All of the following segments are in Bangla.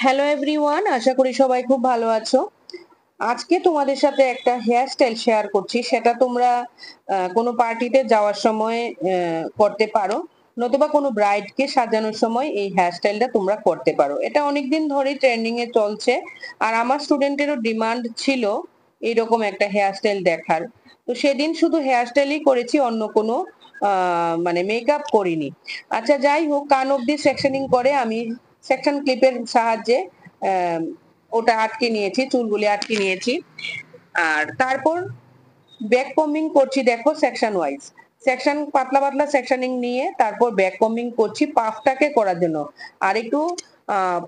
হ্যালো এভরিওয়ান, আশা করি সবাই খুব ভালো আছো। আজকে তোমাদের সাথে একটা হেয়ার স্টাইল শেয়ার করছি, সেটা তোমরা কোনো পার্টিতে যাওয়ার সময় করতে পারো, নতুবা কোনো ব্রাইডকে সাজানোর সময় এই হেয়ার স্টাইলটা তোমরা করতে পারো। এটা অনেকদিন ধরেই ট্রেন্ডিং এ চলছে, আর আমার স্টুডেন্টেরও ডিমান্ড ছিল এইরকম একটা হেয়ার স্টাইল দেখার। তো সেদিন শুধু হেয়ার স্টাইলই করেছি, অন্য কোনো মানে মেকআপ করিনি। আচ্ছা, যাই হোক, কান অব্দি সেকশনিং করে আমি সেকশন ক্লিপের সাহায্যে আহ, ওটা আটকে নিয়েছি, চুলগুলি আটকে নিয়েছি। আর তারপর ব্যাক কমিং করছি, দেখো সেকশন ওয়াইজ সেকশন, পাতলা পাতলা সেকশনিং নিয়ে তারপর ব্যাক কমিং করছি পাফটাকে করার জন্য। আর একটু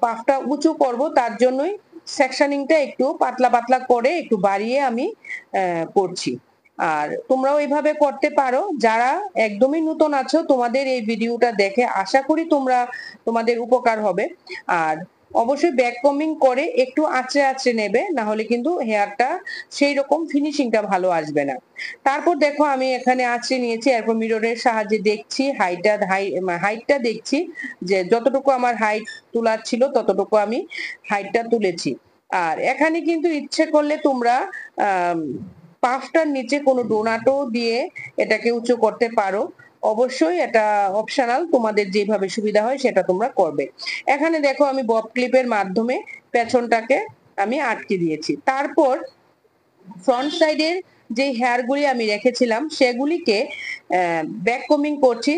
পাফটা উঁচু করব, তার জন্যই সেকশনিংটা একটু পাতলা পাতলা করে একটু বাড়িয়ে আমি করছি। আর তোমরাও এইভাবে করতে পারো। যারা একদমই নতুন আছো, তোমাদের এই ভিডিওটা দেখে আশা করি তোমাদের উপকার হবে। আর অবশ্যই ব্যাক কমিং করে একটু আঁচড়ে আঁচড়ে নেবে, না হলে কিন্তু হেয়ারটা সেই রকম ফিনিশিংটা ভালো আসবে না। তারপর দেখো আমি এখানে আঁচড়ে নিয়েছি, এরপর মিররের সাহায্যে দেখছি হাইটটা দেখছি, যে যতটুকু আমার হাইট তোলার ছিল ততটুকু আমি হাইটটা তুলেছি। আর এখানে কিন্তু ইচ্ছে করলে তোমরা আহ পাফটার নিচে কোনো ডোনাটও দিয়ে এটাকে উঁচু করতে পারো। অবশ্যই এটা অপশনাল, তোমাদের যেভাবে সুবিধা হয় সেটা তোমরা করবে। এখানে দেখো আমি বব ক্লিপের মাধ্যমে পেছনটাকে আমি আটকে দিয়েছি। তারপর ফ্রন্ট সাইডের যে হেয়ার গুলি আমি রেখেছিলাম সেগুলিকে ব্যাক কমিং করছি,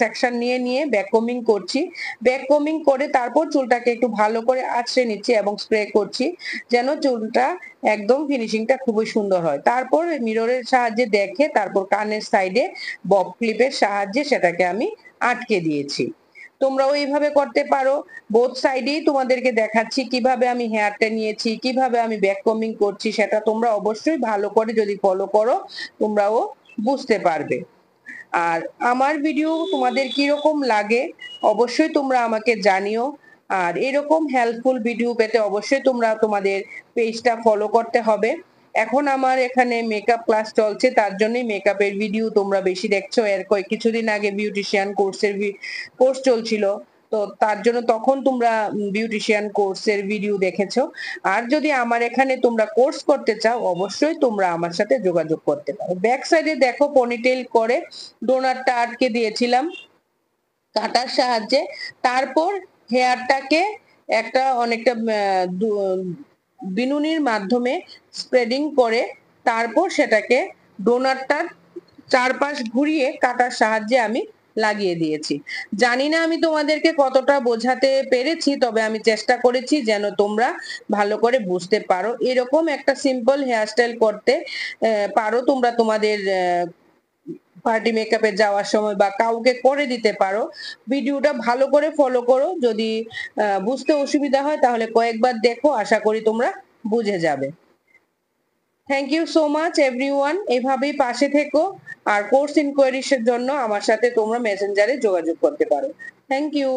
সেকশন নিয়ে নিয়ে ব্যাক কমিং করছি। ব্যাক কমিং করে তারপর চুলটাকে একটু ভালো করে আঁচড়ে নিচ্ছি এবং স্প্রে করছি, যেন চুলটা একদম ফিনিশিংটা খুবই সুন্দর হয়। তারপর মিররের সাহায্যে দেখে তারপর কানের সাইডে বব ক্লিপের সাহায্যে সেটাকে আমি আটকে দিয়েছি। তোমরাও এইভাবে করতে পারো। বোথ সাইডেই তোমাদেরকে দেখাচ্ছি কিভাবে আমি হেয়ারটা নিয়েছি, কিভাবে আমি ব্যাক কমিং করছি, সেটা তোমরা অবশ্যই ভালো করে যদি ফলো করো তোমরাও বুঝতে পারবে। আর আমার ভিডিও তোমাদের কিরকম লাগে অবশ্যই তোমরা আমাকে জানিও। আর এরকম হেল্পফুল ভিডিও পেতে অবশ্যই তোমরা তোমাদের পেজটা ফলো করতে হবে। এখন আমার এখানে মেকআপ ক্লাস চলছে, তার জন্যই মেকআপের ভিডিও তোমরা বেশি দেখছো। এর কিছুদিন আগে বিউটিশিয়ান কোর্স চলছিল, তো তার জন্য তখন তোমরা বিউটিশিয়ান কোর্সের ভিডিও দেখেছো। আর যদি আমার এখানে তোমরা কোর্স করতে চাও অবশ্যই তোমরা আমার সাথে যোগাযোগ করতে পারো। ব্যাক সাইডে দেখো পনিটেল করে ডোনারটা আটকে দিয়েছিলাম কাটার সাহায্যে। তারপর হেয়ারটাকে একটা অনেকটা বিনুনির মাধ্যমে স্প্রেডিং করে তারপর সেটাকে ডোনারটার চারপাশ ঘুরিয়ে কাটার সাহায্যে আমি লাগিয়ে দিয়েছি। জানি না আমি তোমাদেরকে কতটা বোঝাতে পেরেছি, তবে আমি চেষ্টা করেছি যেন তোমরা ভালো করে বুঝতে পারো। এরকম একটা সিম্পল হেয়ারস্টাইল করতে পারো তোমরা তোমাদের পার্টি মেকআপে যাওয়ার সময়, বা কাউকে করে দিতে পারো। ভিডিওটা ভালো করে ফলো করো, যদি বুঝতে অসুবিধা হয় তাহলে কয়েকবার দেখো, আশা করি তোমরা বুঝে যাবে। Thank you so much everyone, এভাবেই পাশে থেকো। আর কোর্স ইনকোয়ারিজ এর জন্য আমার সাথে তোমরা মেসেঞ্জারে যোগাযোগ করতে পারো। Thank you.